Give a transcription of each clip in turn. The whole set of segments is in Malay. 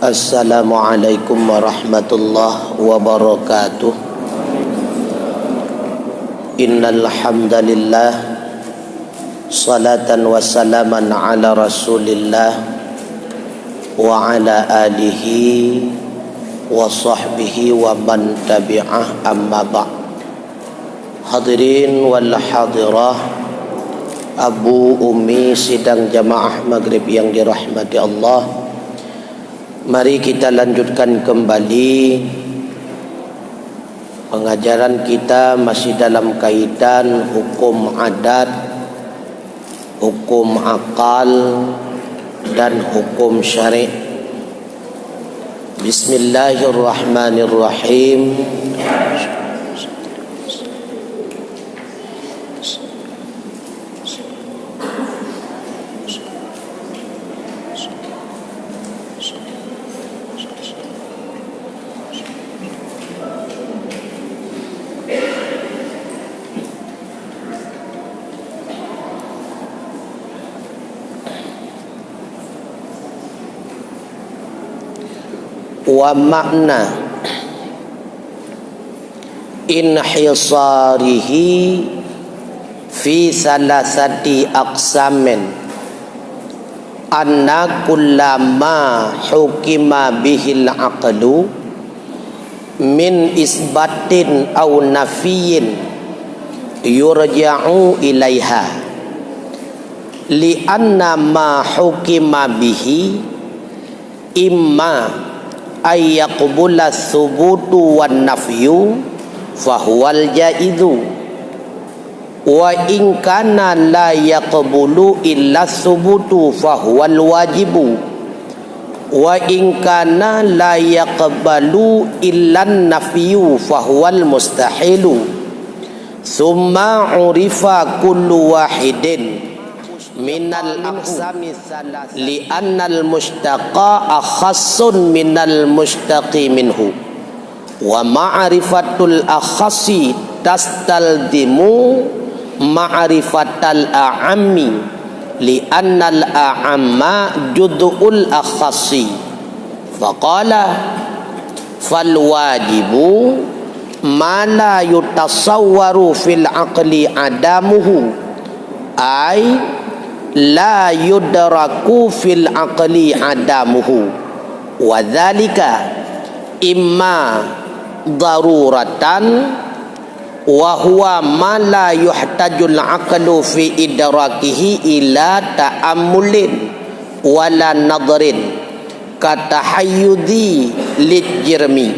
Assalamualaikum warahmatullahi wabarakatuh. Innal hamdalillah salatan wa salaman ala Rasulillah wa ala alihi wa sahbihi wa man tabi'ah, amma ba'd. Hadirin wal hadirah, Abu Umi sidang jamaah maghrib yang dirahmati Allah, mari kita lanjutkan kembali pengajaran kita masih dalam kaitan hukum adat, hukum akal, dan hukum syari'. Bismillahirrahmanirrahim. Wa makna inhisarihi fi salasati aqsamin anna kullama hukima bihil aqlu min isbatin aw nafiyin yurja'u ilaiha li anna ma hukima bihi imma ayyaqbula thubutu wan nafyu fahuwal jaizu wa in kana la yaqbulu illa thubutu fahuwal wajibu wa in kana la yaqbalu illa nafyu fahuwal mustahilu thumma urifa kullu wahidin minal aqsami salas li annal mustaqa akhassun minal mustaqi minhu wa ma'rifatul akhassi tastalzimu ma'rifatal a'ammi li annal a'amma jud'ul akhassi faqala fal wajibu ma la yutasawwaru fil aqli adamuhu ay la yudraku fil aqli adamuhu wa dzalika imma daruratan wa huwa ma la yuhtajul aqlu fi idrakihi ila ta'ammulin wala nadrin katahayyudi lijirmi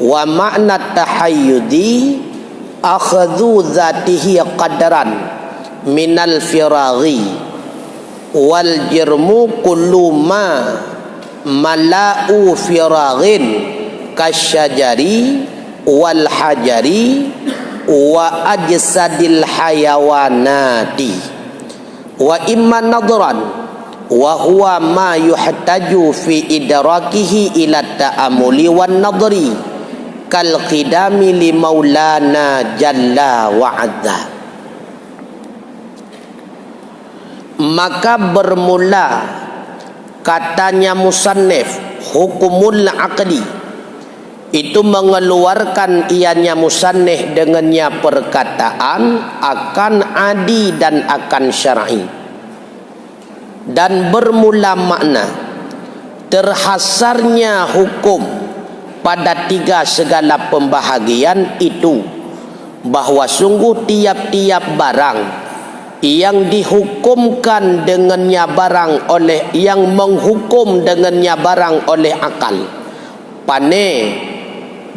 wa ma'na tahayyudi akhadhu dzatihi qadaran minal firaghi wal jirmu kullu ma mala'u firaghin kasyajari wal hajari wa ajsadil hayawanati wa imma nadran wa huwa ma yuhtaju fi idrakihi ila ta'amuli wan nadri kal qidami li maulana jalla wa azza. Maka bermula katanya musannif hukumul aqli, itu mengeluarkan ianya musannif dengannya perkataan akan adi dan akan syar'i, dan bermula makna terhasarnya hukum pada tiga segala pembahagian itu, bahwa sungguh tiap-tiap barang yang dihukumkan dengannya barang oleh yang menghukum dengannya barang oleh akal pane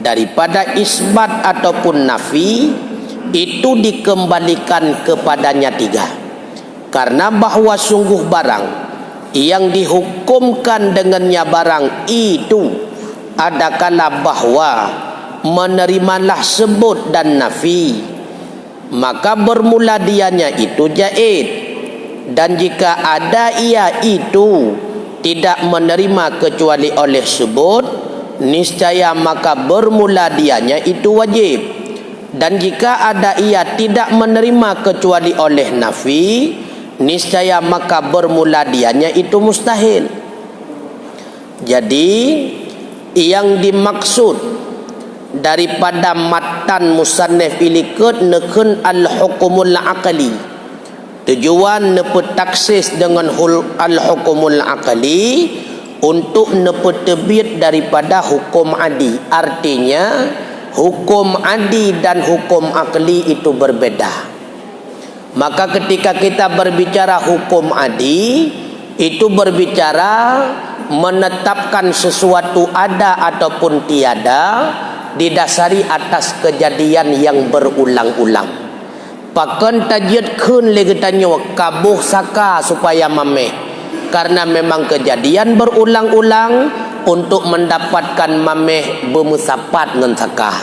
daripada isbat ataupun nafi, itu dikembalikan kepadanya tiga. Karena bahwa sungguh barang yang dihukumkan dengannya barang itu adalah bahwa menerimalah sebut dan nafi, maka bermula dianya itu jaid, dan jika ada ia itu tidak menerima kecuali oleh sebut, niscaya maka bermula dianya itu wajib, dan jika ada ia tidak menerima kecuali oleh nafi, niscaya maka bermula dianya itu mustahil. Jadi yang dimaksud daripada matan musannif ilikut nekun al-hukumul aqli, tujuan nepetaksis dengan al-hukumul aqli untuk nepetebit daripada hukum adi. Artinya hukum adi dan hukum akli itu berbeda. Maka ketika kita berbicara hukum adi, itu berbicara menetapkan sesuatu ada ataupun tiada didasari atas kejadian yang berulang-ulang. Pakan tajid kun lagi tanya kabuh saka supaya mameh, karena memang kejadian berulang-ulang untuk mendapatkan mameh bermusapat dengan saka.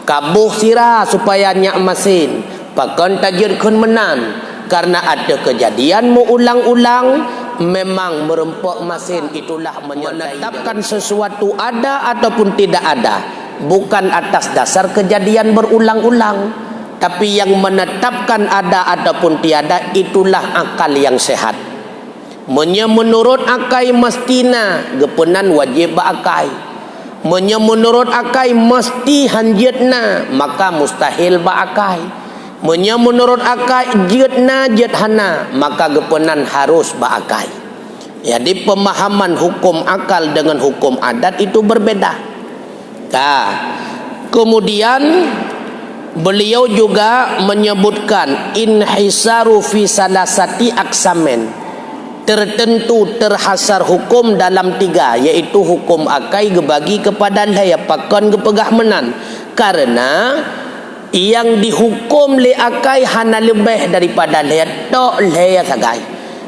Kabuh sirah supaya nyak masin, pakan tajid kun menan, karena ada kejadian mengulang-ulang memang merempok masin. Itulah menetapkan sesuatu ada ataupun tidak ada, bukan atas dasar kejadian berulang-ulang, tapi yang menetapkan ada ataupun tiada itulah akal yang sehat. Menurut akai mestina gepenan wajib baakai. Menurut akai mesti hanjitna maka mustahil baakai. Menurut akai jitna jithana maka gepenan harus baakai. Jadi pemahaman hukum akal dengan hukum adat itu berbeda. Nah, kemudian beliau juga menyebutkan inhisaru fi salasati aksamen, tertentu terhasar hukum dalam tiga, iaitu hukum akai gebagi kepada laya pakon gepegah menan, karena yang dihukum le akai hana lebih daripada laya tok laya sagai.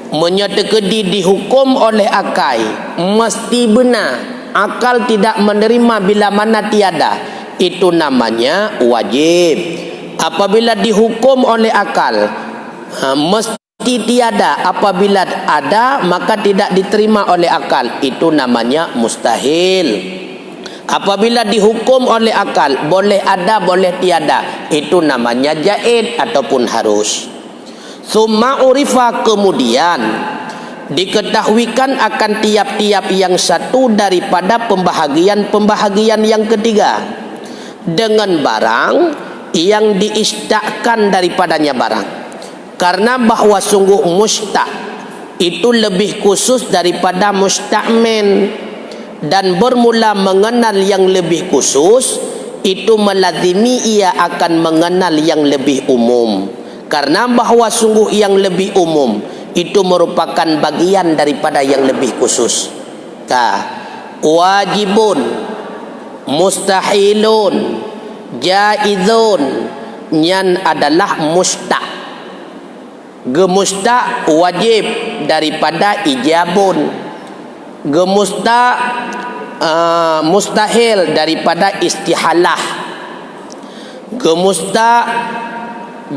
Menyetekedi dihukum oleh akai mesti benar, akal tidak menerima bila mana tiada, itu namanya wajib. Apabila dihukum oleh akal mesti tiada, apabila ada maka tidak diterima oleh akal, itu namanya mustahil. Apabila dihukum oleh akal boleh ada boleh tiada, itu namanya jaiz ataupun harus. Summa urifa, kemudian diketahuikan akan tiap-tiap yang satu daripada pembahagian yang ketiga dengan barang yang diistakkan daripadanya barang, karena bahwa sungguh mustaq itu lebih khusus daripada mustakmen, dan bermula mengenal yang lebih khusus itu melazimi ia akan mengenal yang lebih umum, karena bahwa sungguh yang lebih umum itu merupakan bagian daripada yang lebih khusus. Wajibun, mustahilun, jaizun, nyan adalah mustaq. Gemustaq wajib daripada ijabun, gemustaq mustahil daripada istihalah, gemustaq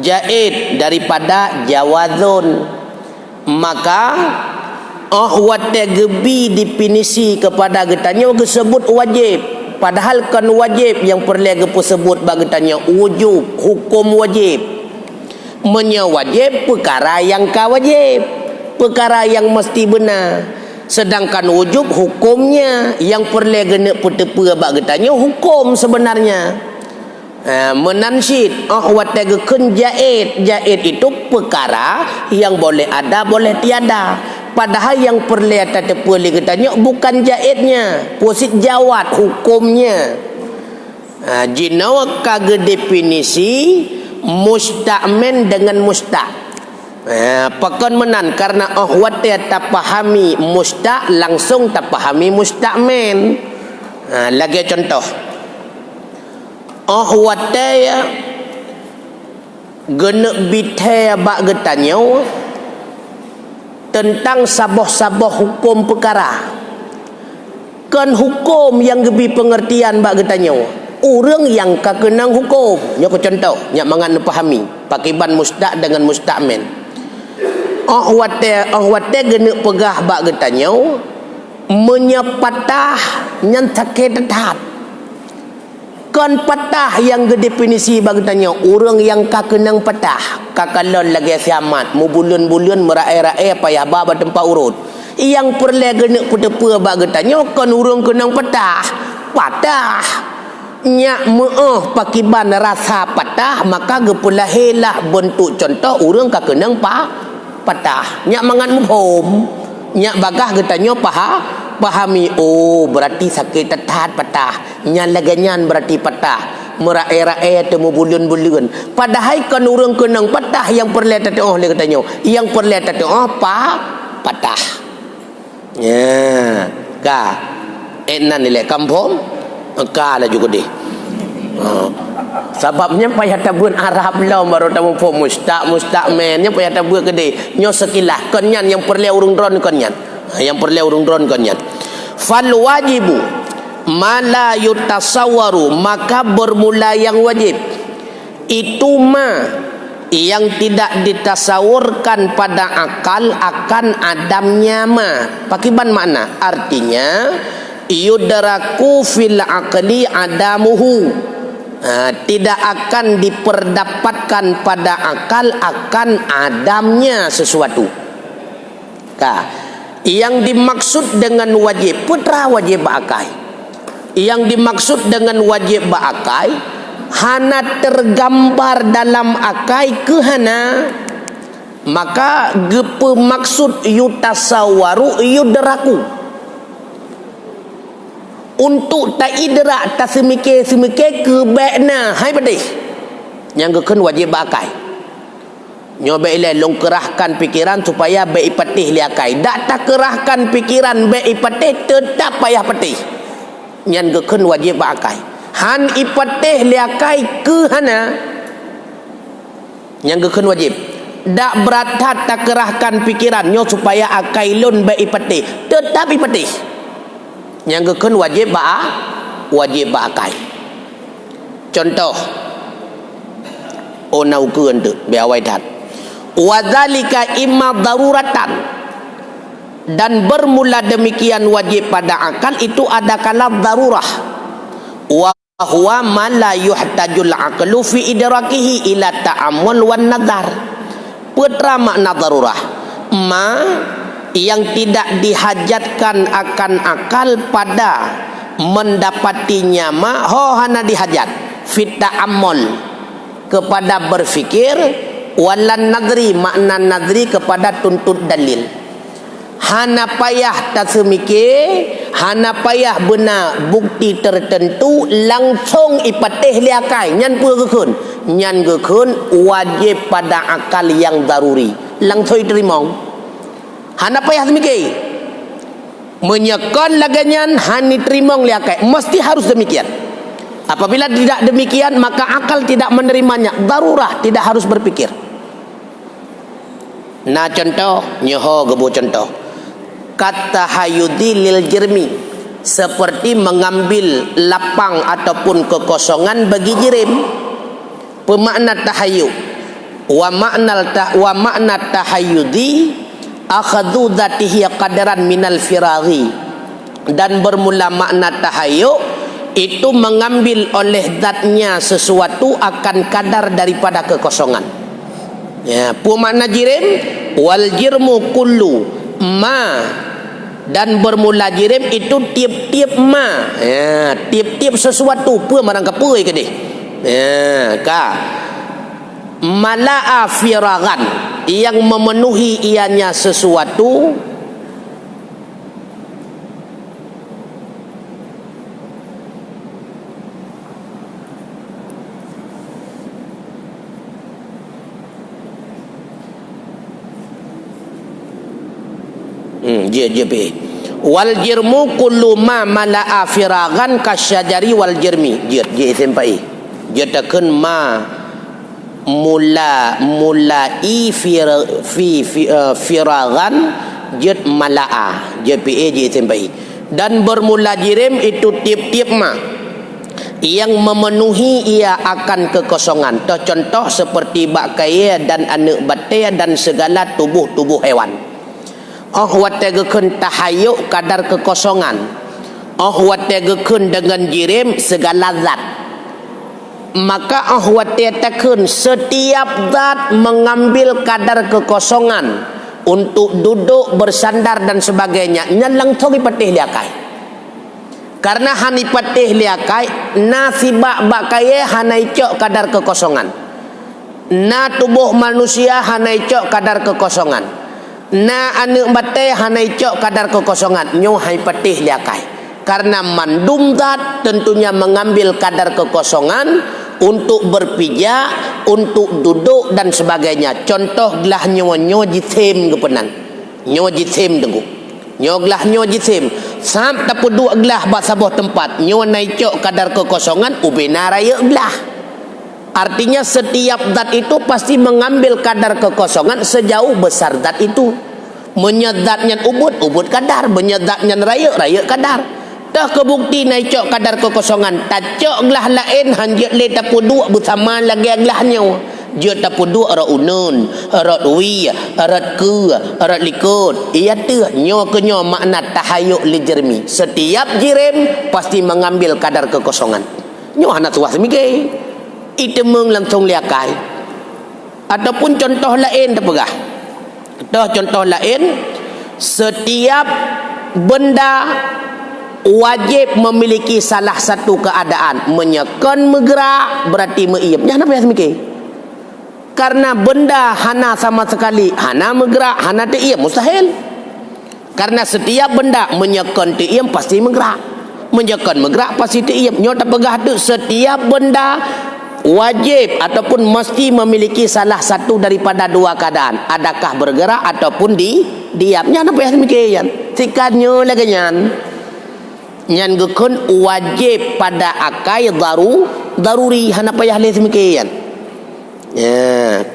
jaiz daripada jawazun. Maka wate gebi definisi kepada getanya disebut wajib, padahal kan wajib yang perlu sebut bagi tanya wujub, hukum wajib. Menyawajib perkara yang kawajib, perkara yang mesti benar. Sedangkan wujub hukumnya yang perlu gena petepa bagi tanya hukum sebenarnya. Menansyid wate gekun jaiz, jaiz itu perkara yang boleh ada boleh tiada, padahal yang perlu tetepa lagi tanya bukan jaiznya, posit jawat hukumnya. Jinawa kage definisi mustakmen dengan mustaq. Pakon menan karena wate tak pahami mustaq langsung tak pahami mustakmen. Lagi contoh, wate genek bithe bak getanya tentang saboh-saboh hukum perkara. Kan hukum yang gebi pengertian bak getanya orang yang kakenang hukum. Nyok contoh, nyak mangan pahami pakiban mustaq dengan mustakmen. Wate genek pegah bak getanya menyepatah nyan sakit detat. Kan patah yang definisi bagi tanya orang yang kakenang patah kakalon lagi siamat mu bulan-bulan merai-rai payah baba tempat urut yang perlegene pedepa bak getanyo kon urung kenang patah nya meeh pakiban rasa patah maka gepulahelah bentuk contoh urang ka kenang patah nya mangan muhom nya bagah getanyo pahami oh berarti sakit tetat patah nya laganyan berarti patah merae-rae temu bulun-bulun padahal kan urang kenang patah yang perle tatoh le getanyo yang perle tatoh patah ya ka enan ni le kampung engkau lah juga deh. Sebabnya payah tabun Arab lah baru tamu pun mustakmennya payah tabun gede. Nyo sekilah konyan yang perlu urung dron konyan. Yang perlu urung dron konyan. Fal wajibu mala yutasawwaru maka bermula yang wajib itu yang tidak ditasawurkan pada akal akan adamnya pakiban makna artinya yudraku fil aqli adamuhu tidak akan diperdapatkan pada akal akan adamnya sesuatu. Yang dimaksud dengan wajib putra wajib baakai. Yang dimaksud dengan wajib baakai hana tergambar dalam akai kehana maka gepe maksud yutasawwaru yudraku untuk tak idrak tak semikir ke baikna hai pedih yang keken wajib akai nyoba ilai long kerahkan pikiran supaya baik patih liakai tak kerahkan pikiran baik patih tetap payah patih yang keken wajib akai han ipatih liakai ke hana yang keken wajib dak beratat tak kerahkan pikiran nyo supaya akai lun baik patih tetap ipatih yang keken wajib baakai. Contoh onau keun tu biawai tat. Wadzalika imma daruratan dan bermula demikian wajib pada akal itu ada kalam darurah. Wa huwa ma la yuhtajul aqlu fi idrakihi ila ta'ammul wan nadar. Putra makna darurah. Yang tidak dihajatkan akan akal pada mendapatinya hana dihajat fit ta'ammul kepada berfikir walan nadri makna nadri kepada tuntut dalil hana payah tasmikir hana payah benar bukti tertentu langsung ipatih liakai nyan pun nyan gekun wajib pada akal yang daruri langsung diterima hana payah semikir menyekon laganyan hani terimong liakai mesti harus demikian apabila tidak demikian maka akal tidak menerimanya darurah tidak harus berpikir nah contoh nyoho gebu contoh kata hayudi lil jermi seperti mengambil lapang ataupun kekosongan bagi jirim pemakna tahayyud wa makna tahayyudi akhadhu dzatihi qadaran minal firaghi dan bermula makna tahayyuk itu mengambil oleh zatnya sesuatu akan kadar daripada kekosongan ya makna jirim wal jirmu kullu ma dan bermula jirim itu tiap-tiap ya tiap-tiap sesuatu apa marang kapui ke deh ya ka mala'a firagan yang memenuhi ianya sesuatu wal jirmu kullu ma mala'a firagan kasyajari wal jirmi je sampai je takun ma mulai firagan jet mala'a JPA sampai dan bermula jirim itu tiap-tiap yang memenuhi ia akan kekosongan contoh seperti bakaya dan anak batai dan segala tubuh-tubuh hewan wategekun tahayyuk kadar kekosongan wategekun dengan jirim segala zat maka ahwatiatakun setiap zat mengambil kadar kekosongan untuk duduk bersandar dan sebagainya nyan langsung ipatih liakai. Karena hani patih liakai nasibak bakaye hanai cok kadar kekosongan. Na tubuh manusia hanai cok kadar kekosongan. Na anu bate hanai cok kadar kekosongan. Nyo hai patih liakai. Karena mandum zat tentunya mengambil kadar kekosongan untuk berpijak, untuk duduk dan sebagainya. Contoh gelah nyo jisim kepenan. Nyo jisim dengu. Nyo gelah nyo jisim. Sam tapu dua gelah bak sabuh tempat. Nyo naicok kadar kekosongan ubena raya gelah. Artinya setiap zat itu pasti mengambil kadar kekosongan sejauh besar zat itu. Menyedatnya ubud kadar. Menyedatnya raya kadar. Dah kebukti naicok kadar kekosongan. Tacok gelah lain hanjut le tapu dua bersama lagi gelah nyo. Dia tapu dua arat unun, arat wi, arat ke, arat likut. Ia tu nyo ke nyo makna tahayuk li jermi. Setiap jirim pasti mengambil kadar kekosongan. Nyo anak tuah semike. Itu meng langsung liakai. Ataupun contoh lain terpegah. Contoh lain, setiap benda wajib memiliki salah satu keadaan. Menyekan bergerak berarti meiyam. Jangan apa yang semike. Karena benda hana sama sekali hana bergerak, hana teiyam mustahil. Karena setiap benda menyekan teiyam pasti bergerak. Menyekan bergerak pasti teiyam. Nyo tak pegah tu setiap benda wajib ataupun mesti memiliki salah satu daripada dua keadaan. Adakah bergerak ataupun diam. Nyan apa yang demikian? Sikannya lagi nyan. Nyan gekun wajib pada akai daruri hana payah le demikian. Ya,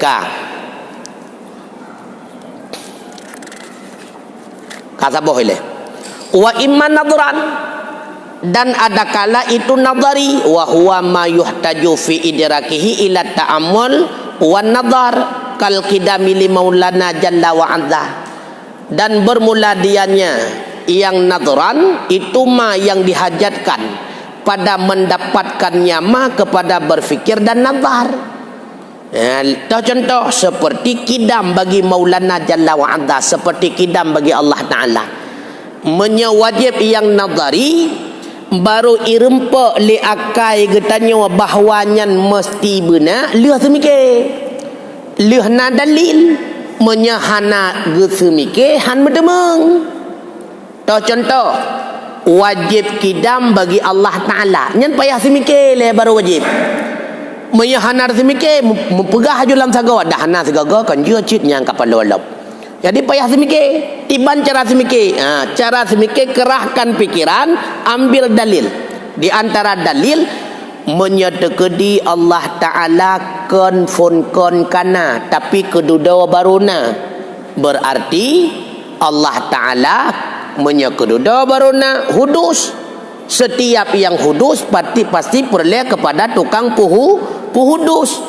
kata boleh. Wa imman nadran, dan ada kala itu nadari, wa huwa ma yuhtaju fi idrakihi ila ta'ammul wan nadar kal qidami li maulana jalla wa azza. Dan bermula dianya yang nadran itu ma yang dihajatkan pada mendapatkannya ma kepada berfikir dan nadar. Contoh seperti kidam bagi Maulana Jalla wa Azza, seperti kidam bagi Allah Ta'ala. Menyewajib yang nadari baru irempa li akai getanya bahawanya mesti benar leh semike. Leh na dalil menyahana gesemike han medemeng. Contoh wajib kidam bagi Allah Ta'ala. Nyan payah semike le baru wajib. Meyahanar semike mempegah julam sagawa dah hana sagaga kan dia cit yang kapal lolop. Jadi payah semike tiban cara semike. Cara semike kerahkan pikiran, ambil dalil. Di antara dalil menyedekedi Allah Taala kon kana tapi keduda baruna. Berarti Allah Taala menyekeduda baruna hudus. Setiap yang hudus pasti perle kepada tukang puhudus.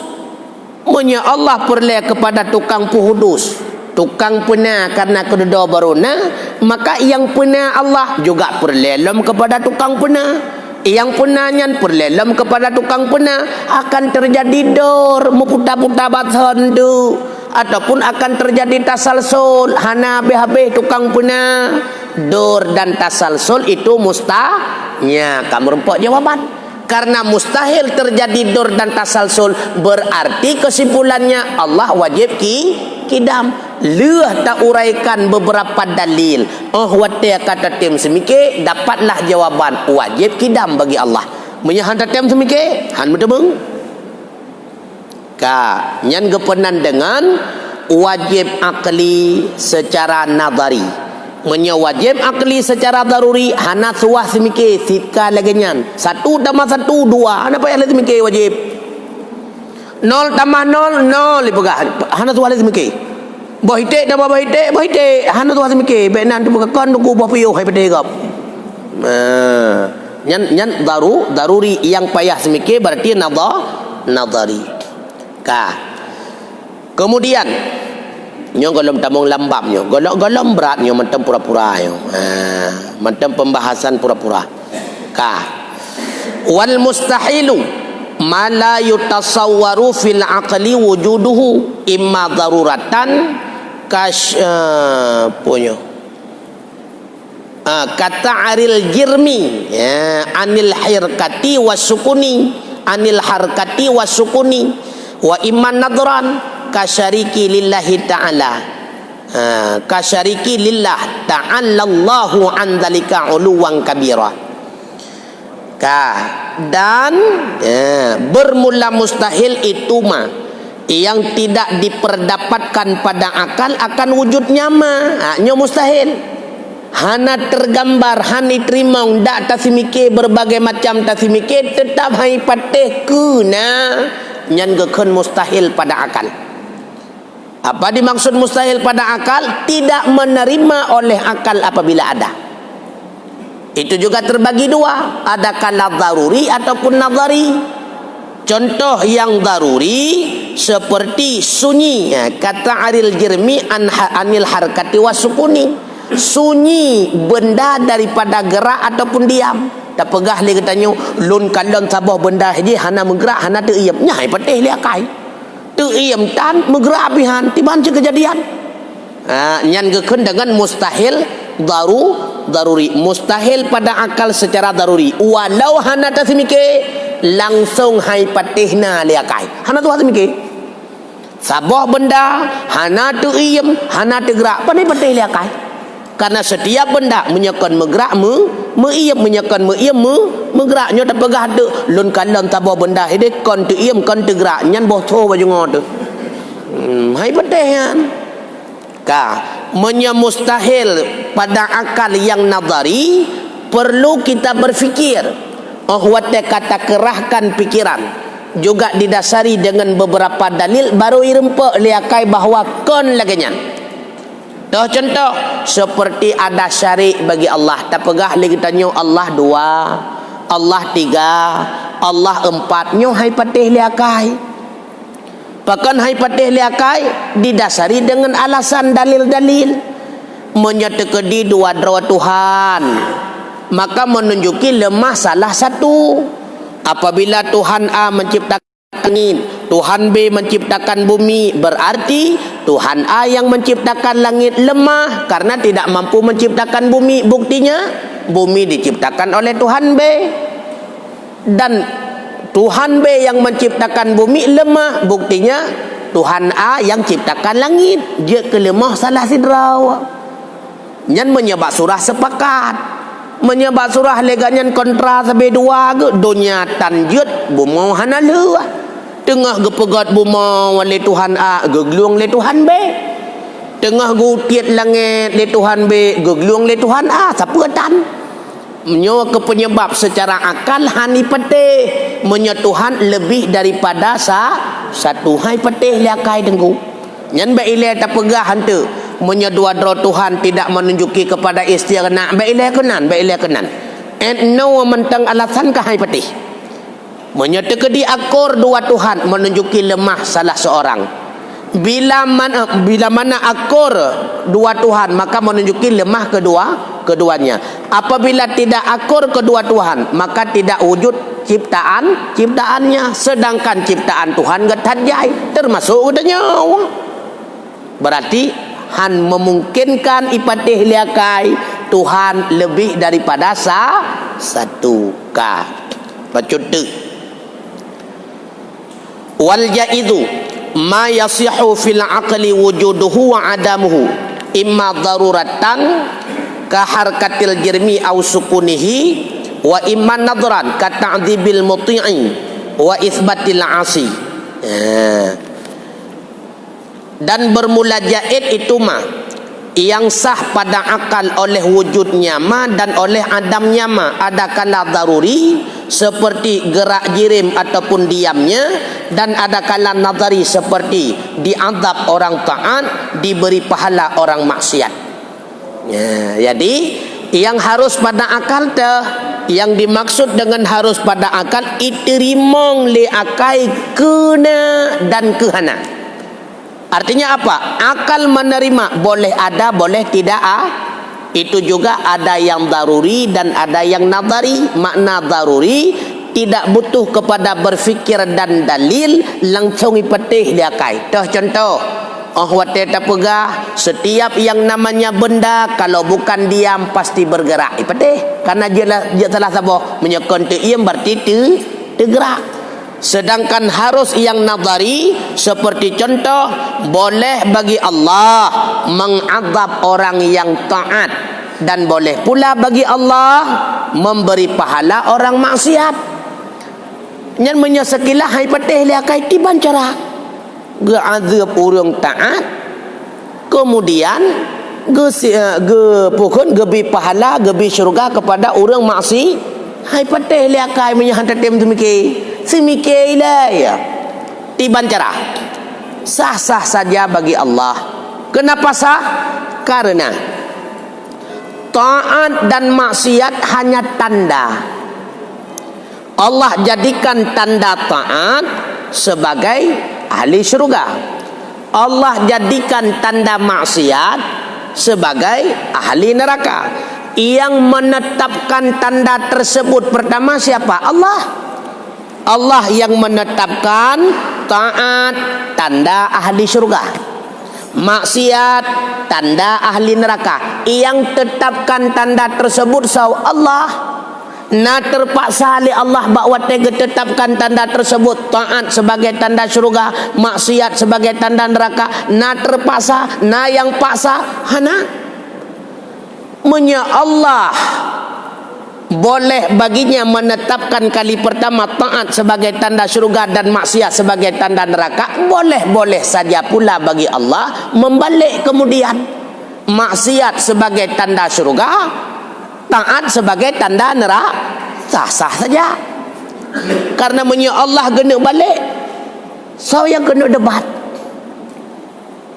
Menya Allah perle kepada tukang puhudus, tukang pena karena kedua baruna, maka yang pena Allah juga perlelem kepada tukang pena. Yang penanya perlelem kepada tukang pena akan terjadi dor muputa-puta batson tu, ataupun akan terjadi tasalsul hana habis tukang pena. Dor dan tasalsul itu mustahil. Kamu rempok jawaban. Karena mustahil terjadi dor dan tasalsul, berarti kesimpulannya Allah wajib kidam. Leh tak uraikan beberapa dalil. Watia kata tim semike dapatlah jawaban wajib kidam bagi Allah. Menyahan tim semike han medemeng. Nyan gepenan dengan wajib akli secara nadari. Menyewajib akli secara daruri hana suah semike sitka lagi nyan. 1 tambah 1 2. Hana payah lagi semike wajib. 0 tambah 0 0 ipegah. Hana suah lagi semike. Bahite tambah bahite bahite. Hana suah semike. Benan tu buka kon ku bah piyo hai pede gap. Nyan daruri yang payah semike berarti nadari. Kemudian nyo golom tamong lambam nyo golom berat nyo mentem pura-pura nyo mentem pembahasan pura-pura. Wal mustahilu ma la yutasawwaru fil aqli wujuduhu imma daruratan punya kata aril jirmi ya, anil harkati wasukuni, anil harkati wasukuni wa iman nadran kasyariki lillahi ta'ala, kasyariki lillah ta'ala Allahu an dzalika uluwan kabira. Dan bermula mustahil itu mah yang tidak diperdapatkan pada akal akan wujudnya mah nyo mustahil. Hana tergambar, hani terimong dak tasimike berbagai macam tasimike tetap hai pateh kuna nyan gekun mustahil pada akal. Apa dimaksud mustahil pada akal? Tidak menerima oleh akal apabila ada. Itu juga terbagi dua, ada kala daruri ataupun nadari. Contoh yang daruri seperti sunyi, kata aril jirmi anil harkati wasukuni, sunyi benda daripada gerak ataupun diam. Tak pegah li katanya lun kalon sabah benda je hana menggerak hana teuiem nyai pateh li akai teuiem tan menggerak pihan tiban je kejadian. Nyan gekeun dengan mustahil daruri, mustahil pada akal secara daruri. Walau hana tasimike langsung hai patihna li akai hana tu tasimike sabah benda hana teuiem hana tergerak pandai patih li akai. Karena setiap benda menyekan menggerak meiem menyekan meiem menggerak nyo tak pegah de lun kalam tabah benda hede kon teuiem kon tergerak nyan boh tho baju ngod hai patehan mustahil pada akal yang nadari perlu kita berfikir. Wate kata kerahkan pikiran juga didasari dengan beberapa dalil baru irempe liakai bahawa kon laganya. Contoh seperti ada syarik bagi Allah, tak pegah lagi tanya Allah dua, Allah tiga, Allah empat, nyo hai patih liakai. Bahkan hai patih liakai didasari dengan alasan dalil-dalil menyetekedi dua Tuhan, maka menunjuki lemah salah satu. Apabila Tuhan A menciptakan langit, Tuhan B menciptakan bumi, berarti Tuhan A yang menciptakan langit lemah karena tidak mampu menciptakan bumi. Buktinya bumi diciptakan oleh Tuhan B, dan Tuhan B yang menciptakan bumi lemah. Buktinya Tuhan A yang ciptakan langit dia kelemah salah sidraw. Nyan menyebab surah sepakat, menyebab surah leganyan kontra sampai dua ke dunia tanjut bumau hanalu tengah gepegat bumau oleh Tuhan A geglung oleh Tuhan B, tengah gutiat langit oleh Tuhan B geglung oleh Tuhan A. Siapa tan menyo ke penyebab secara akal hani petih menyetuhan lebih daripada satu hai petih liakai dengku nyan ba ile tak pegah hantu menyedua dro Tuhan tidak menunjuki kepada istighnaa ba ile kenan and no mentang alasan ka hai petih menyeteki akor dua Tuhan menunjuki lemah salah seorang. Bila mana akor dua Tuhan maka menunjuki lemah keduanya. Apabila tidak akor kedua Tuhan maka tidak wujud ciptaannya. Sedangkan ciptaan Tuhan getajai termasuk nyawa. Berarti han memungkinkan ipatih liakai Tuhan lebih daripada satu ka. Bacut wal jaidu ma yasihu fil aqli wujuduhu wa adamuhu imma daruratan ka harkatil jirmi aw sukunihi wa imma nadran ka ta'dzibil muti'i wa itsbatil asi. Dan bermula jaid itu mah yang sah pada akal oleh wujudnya ma dan oleh adamnya ma, ada kala daruri seperti gerak jirim ataupun diamnya, dan ada kala nadari seperti diazab orang taat, diberi pahala orang maksiat. Jadi yang harus pada akal yang dimaksud dengan harus pada akal iterimong li akai kena dan kehana. Artinya apa? Akal menerima boleh ada boleh tidak itu juga ada yang daruri dan ada yang nadari. Makna daruri tidak butuh kepada berfikir dan dalil, langsung ipetih dia kai. Contoh wate tak pegah. Setiap yang namanya benda kalau bukan diam pasti bergerak. Ipatih. Karena dia telah sabah menyokong tu iam berarti tergerak. Sedangkan harus yang nadari seperti contoh boleh bagi Allah mengadab orang yang taat dan boleh pula bagi Allah memberi pahala orang maksiat. Nyan menyesekilah hai patih liakai tiban cara geazab orang taat kemudian pokon gebi pahala gebi syurga kepada orang maksi hai patih liakai menyahan tem semikir lah ya tiban cara sah-sah saja bagi Allah. Kenapa sah? Karena taat dan maksiat hanya tanda. Allah jadikan tanda taat sebagai ahli syurga. Allah jadikan tanda maksiat sebagai ahli neraka. Yang menetapkan tanda tersebut pertama siapa? Allah. Allah yang menetapkan taat tanda ahli syurga, maksiat tanda ahli neraka. Yang tetapkan tanda tersebut saw Allah. Na terpaksa oleh Allah bahawa tetapkan tanda tersebut taat sebagai tanda syurga, maksiat sebagai tanda neraka. Na terpaksa, na yang paksa hana Allah boleh baginya menetapkan kali pertama taat sebagai tanda syurga dan maksiat sebagai tanda neraka. Boleh saja pula bagi Allah membalik kemudian maksiat sebagai tanda syurga, taat sebagai tanda neraka. Sah-sah saja. Karena Allah kena balik. So yang kena debat.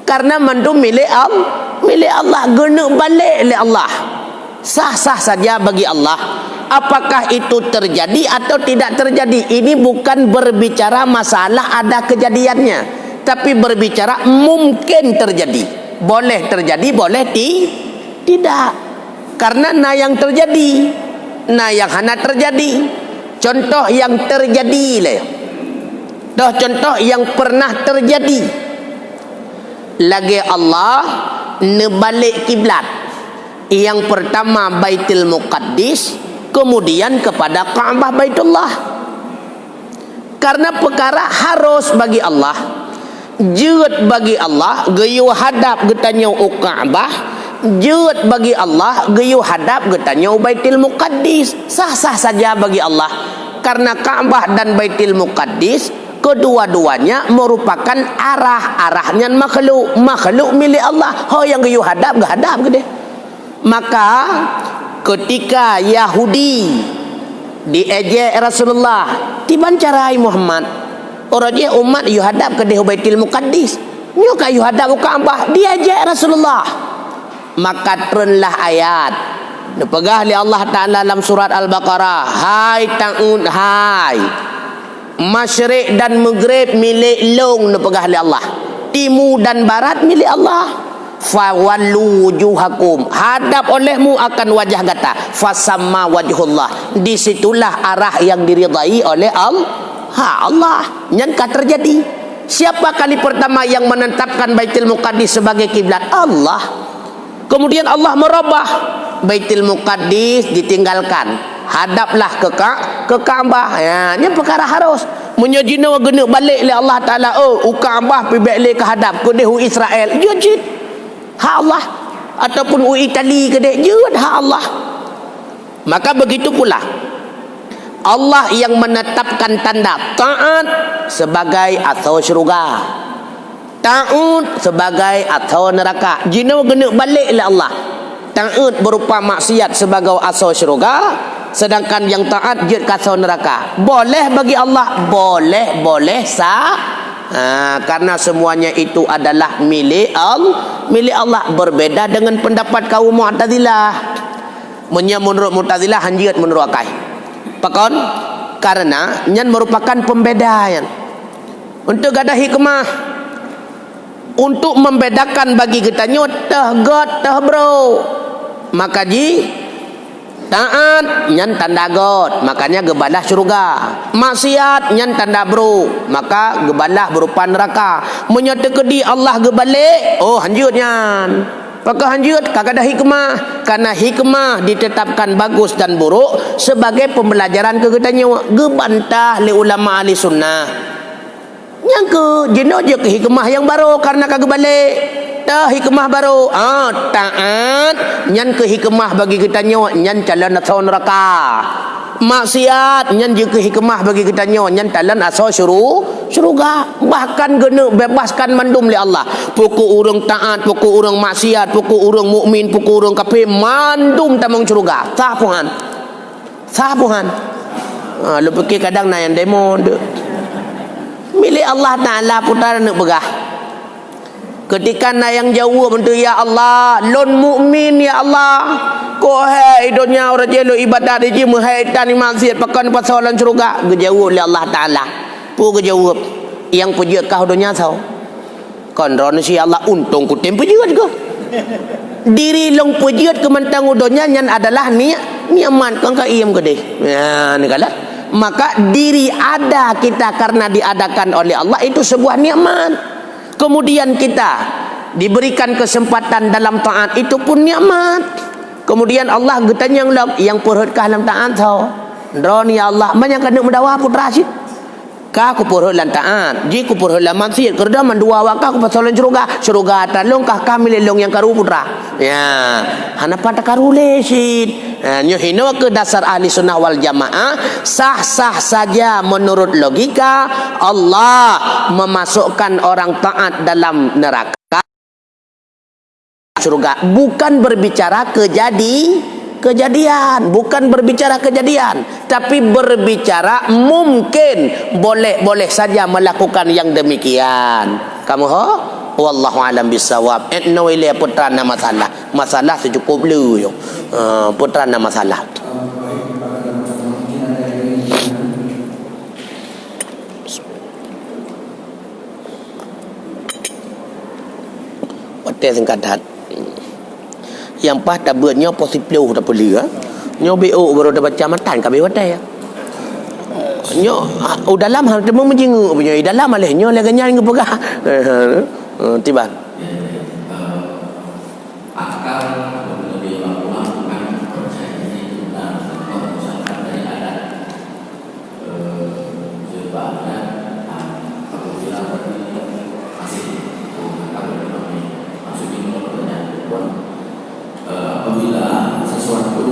Karena mandu milik Allah kena balik oleh Allah. Sah-sah saja bagi Allah. Apakah itu terjadi atau tidak terjadi? Ini bukan berbicara masalah ada kejadiannya, tapi berbicara mungkin terjadi. Boleh terjadi, boleh tidak. Karena na yang terjadi, na yang hana terjadi. Contoh yang terjadi leh. Dah contoh yang pernah terjadi. Lagi Allah nebalik kiblat. Yang pertama Baitul Muqaddis, kemudian kepada Ka'bah Baitullah. Karena perkara harus bagi Allah, jeut bagi Allah, geyu hadap getanya Ka'bah, jeut bagi Allah, geyu hadap getanya Baitul Muqaddis. Sah-sah saja bagi Allah. Karena Ka'bah dan Baitul Muqaddis kedua-duanya merupakan arahnya makhluk milik Allah. Ho yang geyu hadap gehadap gede. Maka ketika Yahudi diejek Rasulullah dibancarai Muhammad, orang dia umat you hadap ke Baitul Muqaddis, you ka you hadap Ka'bah, diejek Rasulullah. Maka turunlah ayat dipegah oleh Allah Ta'ala dalam surat Al-Baqarah, hai ta'un hai masyrik dan maghrib milik long, dipegah oleh Allah, timur dan barat milik Allah. Fawallu wujuhakum, hadap olehmu akan wajah gata, fasamma wajhullah, disitulah arah yang diridai oleh Allah. Nyankah terjadi? Siapa kali pertama yang menetapkan Baitul Muqaddis sebagai kiblat? Allah. Kemudian Allah merubah, Baitul Muqaddis ditinggalkan, hadaplah ke Ka'bah. Ya, ini perkara harus menyajina wa gena balik oleh Allah Ta'ala. Ka'bah pi balik ke hadap ke dehu Israel, jujit hak Allah, ataupun Itali ke dek jud hak Allah. Maka begitu pula Allah yang menetapkan tanda taat sebagai atau syurga, taat sebagai atau neraka. Jina kena balik oleh Allah. Taat berupa maksiat sebagai asal syurga, sedangkan yang taat jud kasau neraka. Boleh bagi Allah, boleh sah. Karena semuanya itu adalah milik Allah. Berbeda dengan pendapat kaum Mu'tazilah. Menurut Mu'tazilah hanjiat menurut akai. Pakon karena nyan merupakan pembedaan. Untuk ada hikmah, untuk membedakan bagi kita nyot tah god tah bro. Maka ji Taat nyan tanda God, makanya gebalah syurga. Maksiat nyan tanda buruk, maka gebalah berupa neraka. Menyata kedi Allah gebalik, oh hanjut nyan. Maka hanjut kagak ada hikmah. Karena hikmah ditetapkan bagus dan buruk sebagai pembelajaran ke kita nyawa. Gebantah li ulama ahli sunnah. Yang ke jenuh je ke hikmah yang baru karena kagak balik. Dah hikmah baru. Taat nyan ke hikmah bagi kita nyawa, nyan calon asal neraka. Maksiat nyan je ke hikmah bagi kita nyawa, nyan calon asal syurga. Bahkan kena bebaskan mandum li Allah. Pokok urang taat, pokok urang maksiat, pokok urang mukmin, pokok urang kafir mandum tamang syurga. Sapuhan. Lu fikir kadang na yang demo milik Allah Ta'ala putar nak begah. Ketika na yang jauh bentuk ya Allah, lon mukmin ya Allah. Ko hai dunia orang jelo ibadat je muhai tani maksiat pakan pasalan syurga. Gejauh oleh Allah Ta'ala. Pu gejauh. Yang puji kau dunia tau. Kon ron si Allah untung ku tem puji ko. Diri long puji ke mentang dunia nyan adalah niaman kang ka iem gede. Ya ni kala. Maka diri ada kita karena diadakan oleh Allah itu sebuah nikmat. Kemudian kita diberikan kesempatan dalam taat itu pun nikmat. Kemudian Allah getanya yang perhut ka dalam taat tau. Dron ya Allah banyak kena mendawa putra sih. Ka ku perhut lan taat, ji ku perhut lan maksiat kerja mendua waka ku pasolan syurga talong kah kami lelong yang karu putra. Ya, hanapan tak karu lesit. Nyo hino ke dasar ahli sunnah wal jamaah sah-sah saja menurut logika Allah memasukkan orang taat dalam neraka surga, bukan berbicara kejadian, bukan berbicara kejadian, tapi berbicara mungkin boleh saja melakukan yang demikian. Kamu ho? Wallahu alam bisawab. Etno ile putra nama masalah secukup lu yo. Putra nama masalah. Hotel singkat yang pas dah buatnya positif dah boleh nyo BO baru dah baca matan kami hotel nyo dalam hal temu menjenguk punya dalam alih nyo lagi nyang ngepegah tiba akal lebih lama bukan percaya ini tentang misalkan dari adat sebabnya apabila masih apabila sesuatu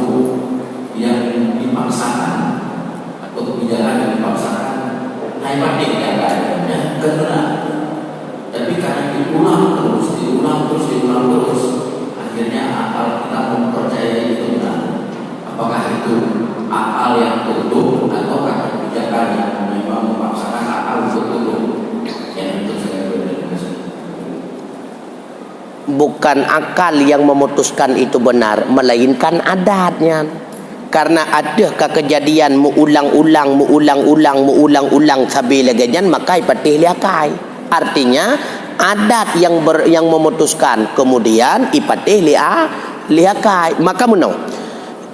yang dipaksakan atau kebijakan yang dipaksakan hebat ya kena, tapi karena diulang terus akhirnya akal kita mempercayai itu benar. Apakah itu akal yang tutup atau kebijakan yang memang memaksakan akal tutup? Yang itu saya berikan. Bukan akal yang memutuskan itu benar, melainkan adatnya. Karena adakah kejadian mengulang-ulang sampai legajan maka ipatih liakai. Artinya adat yang memutuskan, kemudian ipatih liakai. Maka menau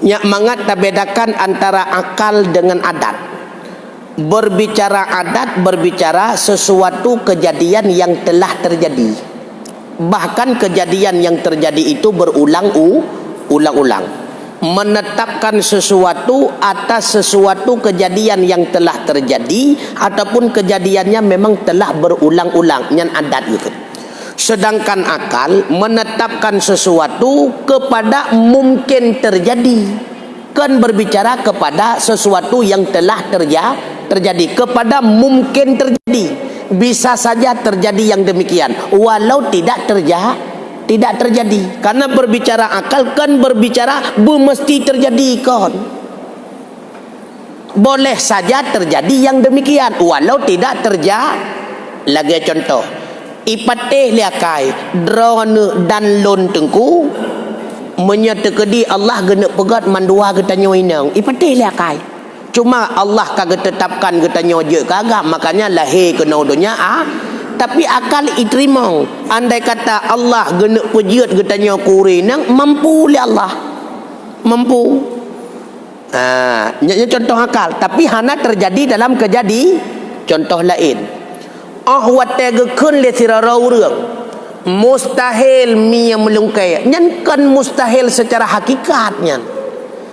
nyak mangat bedakan antara akal dengan adat. Berbicara adat, berbicara sesuatu kejadian yang telah terjadi. Bahkan kejadian yang terjadi itu berulang-ulang. Menetapkan sesuatu atas sesuatu kejadian yang telah terjadi ataupun kejadiannya memang telah berulang-ulang, yang adat gitu. Sedangkan akal menetapkan sesuatu kepada mungkin terjadi, kan berbicara kepada sesuatu yang telah terjadi, kepada mungkin terjadi. Bisa saja terjadi yang demikian walau tidak terjadi. Karena berbicara akal kan berbicara mesti terjadi kon. Boleh saja terjadi yang demikian walau tidak terjadi. Lagi contoh, ipateh liakai drone dan lon tengku menyetekedi Allah gena pegat mandua getanya inang. Ipateh liakai. Cuma Allah kagak tetapkan getanya je kagak, makanya lahir kena dunia tapi akal iterima. Andai kata Allah gena pejiat getanya kuri nang mampu oleh Allah. Mampu. Nya contoh akal, tapi hana terjadi dalam contoh lain. Wat tegekun le sirarau reung mustahil mi yang melungkai. Nyan kan mustahil secara hakikatnya.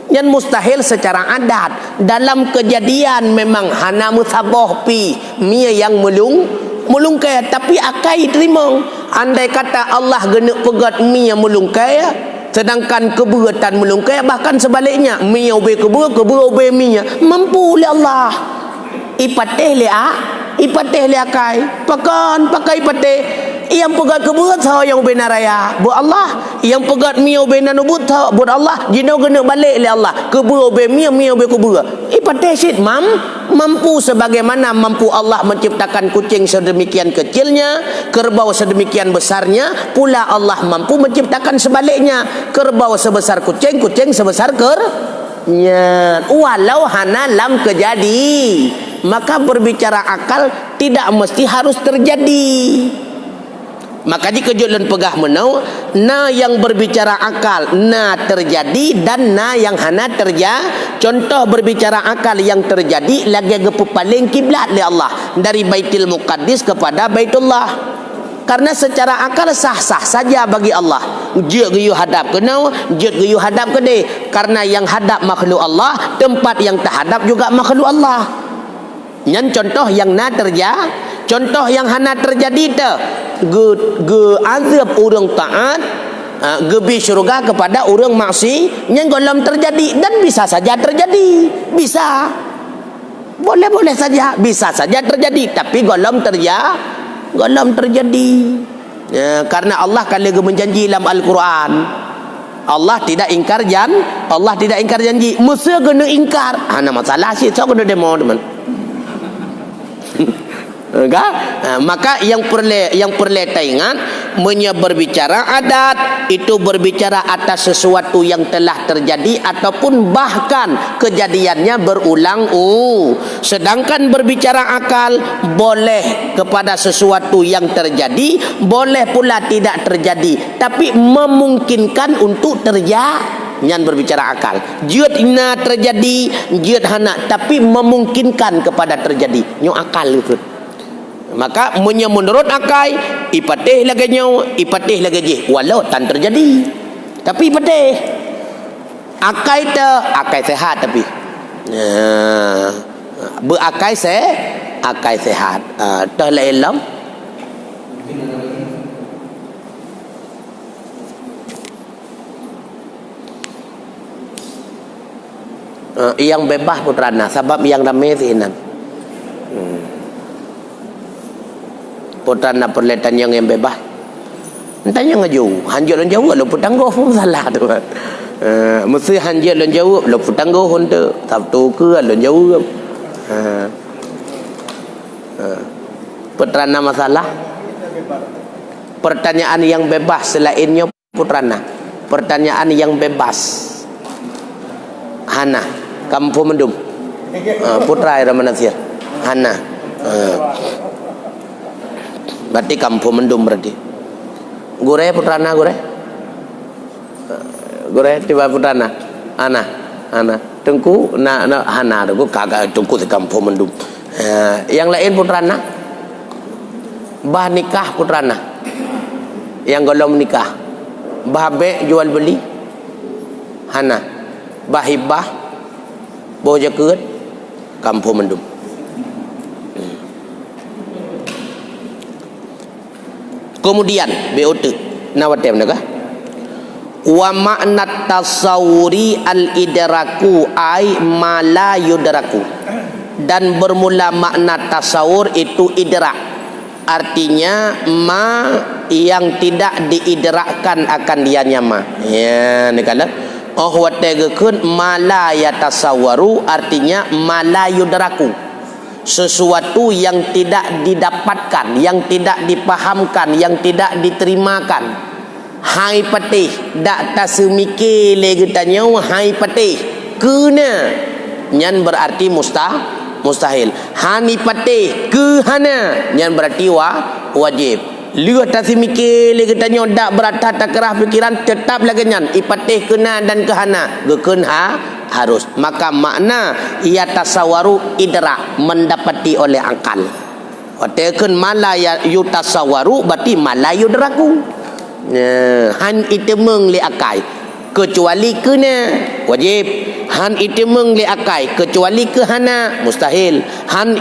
Nyan mustahil secara adat. Dalam kejadian memang hana musabah pi mi yang melungkai, tapi akai terima. Andai kata Allah genek pegat mi yang melungkai, sedangkan keberatan melungkai, bahkan sebaliknya mi yang obey keber obey mi nya, mampu oleh Allah. Ipateh le akai pakai ipateh yang pegat keberat sah yang obey naraya buat Allah, yang pegat mi obey nanubut buat Allah, jino genek balik le Allah, keber obey mi obey keber. Ipateh syid mampu sebagaimana mampu Allah menciptakan kucing sedemikian kecilnya, kerbau sedemikian besarnya, pula Allah mampu menciptakan sebaliknya, kerbau sebesar kucing sebesar nya. Walau hana lam kejadi, maka berbicara akal tidak mesti harus terjadi. Maka jika jualan pegah menau, na yang berbicara akal na terjadi dan na yang hana terjadi. Contoh berbicara akal yang terjadi lagi paling kiblat li Allah dari Baitul Muqaddis kepada Baitullah. Karena secara akal sah-sah saja bagi Allah. Dia geyu hadap ke nau, dia geyu hadap ke de. Karena yang hadap makhluk Allah, tempat yang terhadap juga makhluk Allah. Nyan contoh yang na terjadi, contoh yang hana terjadi tu. Ge azab orang taat, gebi syurga kepada orang maksi, yang golem terjadi dan bisa saja terjadi. Bisa. Boleh saja, bisa saja terjadi, tapi golem terjadi. Karena Allah kalau menjanji dalam Al-Quran, Allah tidak ingkar janji. Mesti kena ingkar. Ana masalah sih, so kena demo teman. Maka yang perlu ingat, berbicara adat itu berbicara atas sesuatu yang telah terjadi ataupun bahkan kejadiannya berulang. Sedangkan berbicara akal boleh kepada sesuatu yang terjadi, boleh pula tidak terjadi, tapi memungkinkan untuk terjadi. Yang berbicara akal, jiat ina terjadi, jiat hana, tapi memungkinkan kepada terjadi. Nyo akal itu. Maka menurut akai ipateh lagi nyaw, ipateh lagi je, walau tan terjadi, tapi ipateh akai sehat, tapi berakai sehat. Dah lain yang bebas putrana, sebab yang ramai sinan. Putrana perletan yang bebas. Entahnya ngaju, hanjur dan jauh lo putanggo pun salah tu. Mesti hanjur dan jauh lo putanggo pun tu. Sabtu ke lo jauh. Putrana masalah. Pertanyaan yang bebas selainnya putrana. Pertanyaan yang bebas. Hana, Kampung Mendum. Putra Ramanasir. Hana. Berarti Kampung Mendum berarti. Gure putrana gure. Gure tiba putrana. Ana. Tengku na hana tu kagak tengku di Kampung Mendum. Yang lain putrana. Bah nikah putrana. Yang golong nikah. Bah be jual beli. Hana. Bah hibah. Boja keut Kampung Mendum. Kemudian BOT nawatem naga wa makna tasawuri al idraku ai ma la yudraku, dan bermula makna tasawur itu idrak, artinya ma yang tidak diidrakkan akan dianya ma. Ya ni kala wa tegekun ma la yatasawwaru, artinya ma la yudraku, sesuatu yang tidak didapatkan, yang tidak dipahamkan, yang tidak diterimakan. Hai patih dak tasemike le getanya hai patih kena nyan berarti mustahil. Hani patih ke hana nyan berarti wajib. Lu tasemike le getanya dak berat tak kerah fikiran tetap lagi nyan ipatih kena dan kehana gekun harus. Maka makna ia tasawaru idrak, mendapati oleh akal. Watakan mala yutasawaru berarti mala yudraku. Han itemeng li akai kecuali kena wajib. Han itemeng li akai kecuali ke hana mustahil. Han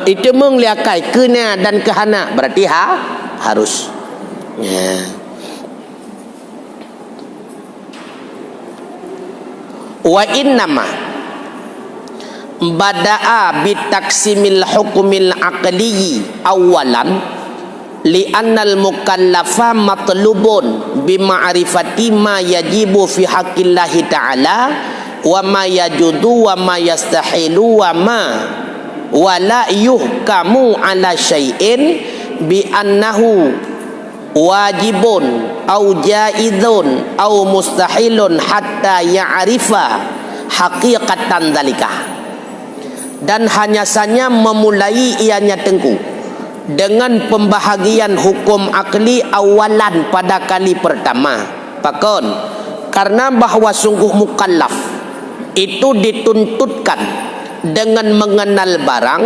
itemeng li akai kena dan ke hana berarti harus. Wa innama bada'a bitaksimil hukmil aqli awalan li'annal mukallafa matlubun bima'rifati ma yajibu fi haqqillahi ta'ala wa ma yajudu wa ma yastahilu wa ma la yuhkamu ala syai'in bi annahu wajibun au jaizun au mustahilun hatta ya'rifa haqiqatan dzalika. Dan hanya saja memulai ianya tengku dengan pembahagian hukum akli awalan pada kali pertama. Pakon, karena bahwa sungguh mukallaf itu dituntutkan dengan mengenal barang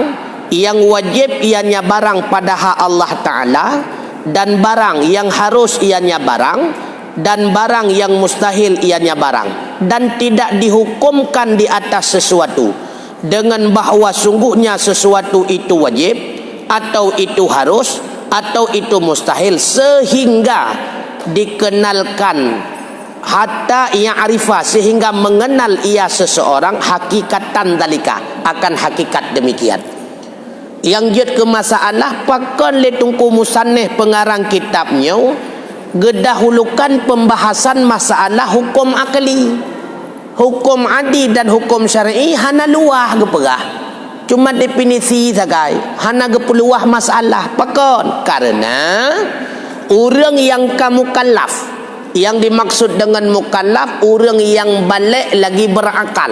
yang wajib ianya barang pada hak Allah Ta'ala, dan barang yang harus ianya barang, dan barang yang mustahil ianya barang, dan tidak dihukumkan di atas sesuatu dengan bahawa sungguhnya sesuatu itu wajib atau itu harus atau itu mustahil, sehingga dikenalkan hatta ya'rifa, sehingga mengenal ia seseorang hakikatan dalika, akan hakikat demikian. Yang jad ke masalah pakon le tungku musanneh pengarang kitabnya gedahulukan pembahasan masalah hukum akli, hukum adi dan hukum syar'i hana luah gepegah, cuma definisi sagai, hana gepeluah masalah. Pakon karena orang yang kamu mukallaf, yang dimaksud dengan mukallaf orang yang balik lagi berakal.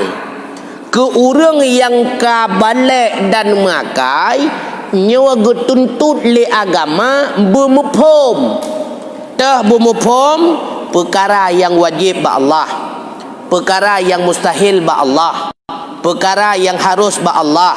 Ke orang yang ka balik dan makai nyawa getuntut li agama bumupom, tah bumupom perkara yang wajib ba Allah, perkara yang mustahil ba Allah, perkara yang harus ba Allah.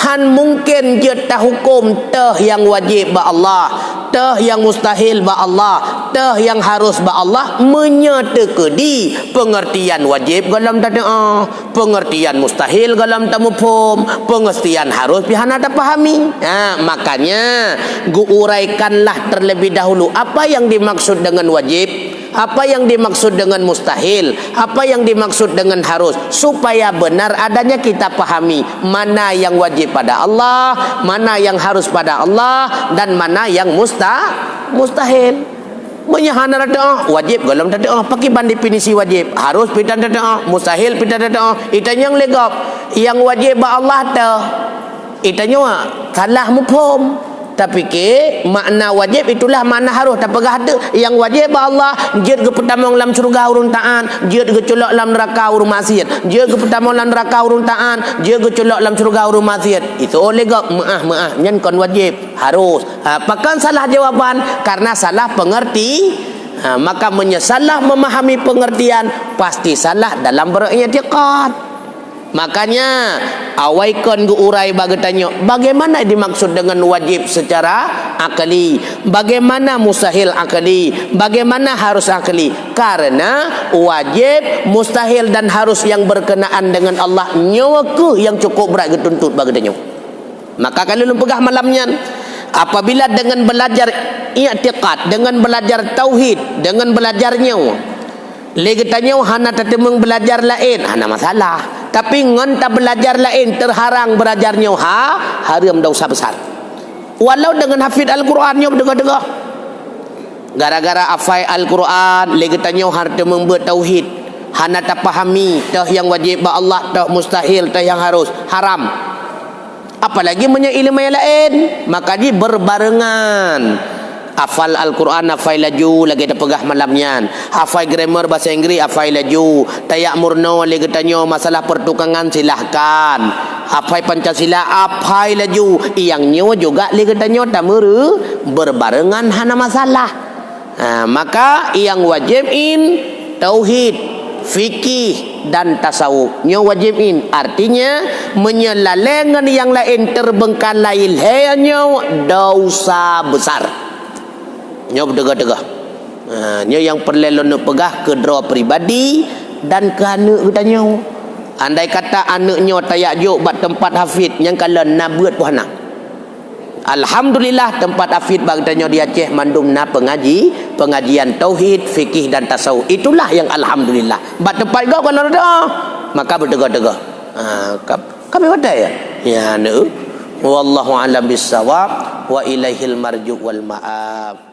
Han mungkin je tah hukum tah yang wajib ba Allah, tah yang mustahil ba Allah, tah yang harus ba Allah, menyata-kedi pengertian wajib dalam tada'ah, pengertian mustahil dalam tamufum, pengertian harus pihana tak pahami. Makanya guuraikanlah terlebih dahulu apa yang dimaksud dengan wajib, apa yang dimaksud dengan mustahil, apa yang dimaksud dengan harus, supaya benar adanya kita pahami mana yang wajib pada Allah, mana yang harus pada Allah, dan mana yang mustahil. Menyahana dadah wajib galam dadah pakai ban definisi wajib, harus pitan dadah, mustahil pitan dadah. Itanya yang legap yang wajib ba Allah dah, itanya salah mufhum. Tapi ke makna wajib itulah makna harus tak pegah ada. Yang wajib ba Allah jid ke pertama dalam surga urun taan, jid ke colok dalam neraka urun maksiat, jid ke pertama dalam neraka urun taan, jid ke colok dalam surga urun maksiat. Itu oleh gak maaf nyen kon wajib harus. Pakan salah jawaban karena salah pengerti. Maka menyesalah memahami pengertian pasti salah dalam beriktikad. Makanya awaikan urai bagi tanya bagaimana dimaksud dengan wajib secara akali, bagaimana mustahil akali, bagaimana harus akali. Karena wajib, mustahil dan harus yang berkenaan dengan Allah nyawa ke yang cukup berat getuntut bagi tanya. Maka kalau lu pegah malamnya, apabila dengan belajar i'tiqad, dengan belajar tauhid, dengan belajar nyawa, lagi tanya hana tatemeng belajar lain, hana masalah. Tapi ngan tak belajar lain terharang belajarnya haram dosa besar. Walau dengan hafid Al-Qurannya berdegah-degah. Gara-gara hafal Al-Quran lagi tanya harta membuat tauhid, hana tak pahami tah yang wajib ba Allah, tah mustahil, tah yang harus haram. Apalagi punya ilmu yang lain, maka dia berbarengan. Hafal Al-Quran, hafal laju lagi ada pegah malamnya, hafal grammar bahasa Inggeris, hafal laju, tayak murno lagi tanya masalah pertukangan silahkan, hafal Pancasila, hafal laju, yang nyawa juga lagi tanya tamuru berbarengan hana masalah. Maka yang wajib in tauhid, fikih dan tasawuf. Nyo wajib in. Artinya menyelalengan yang lain terbengkalai nyo dosa besar. Nyo berdegah-degah. Nyo yang perlu nak pegah ke draw pribadi dan ke anak kita nyo. Andai kata anaknya tayajuk buat tempat hafid yang kalau nak buat puhana. Alhamdulillah tempat hafid bagdanya di Aceh mandum na pengajian tauhid, fikih dan tasawuf. Itulah yang alhamdulillah. Buat tempat kau kalau ada maka berdegah-degah. Kami ada ya. Ya nu. Wallahu a'lam bissawab wa ilaihil marju wal ma'ab.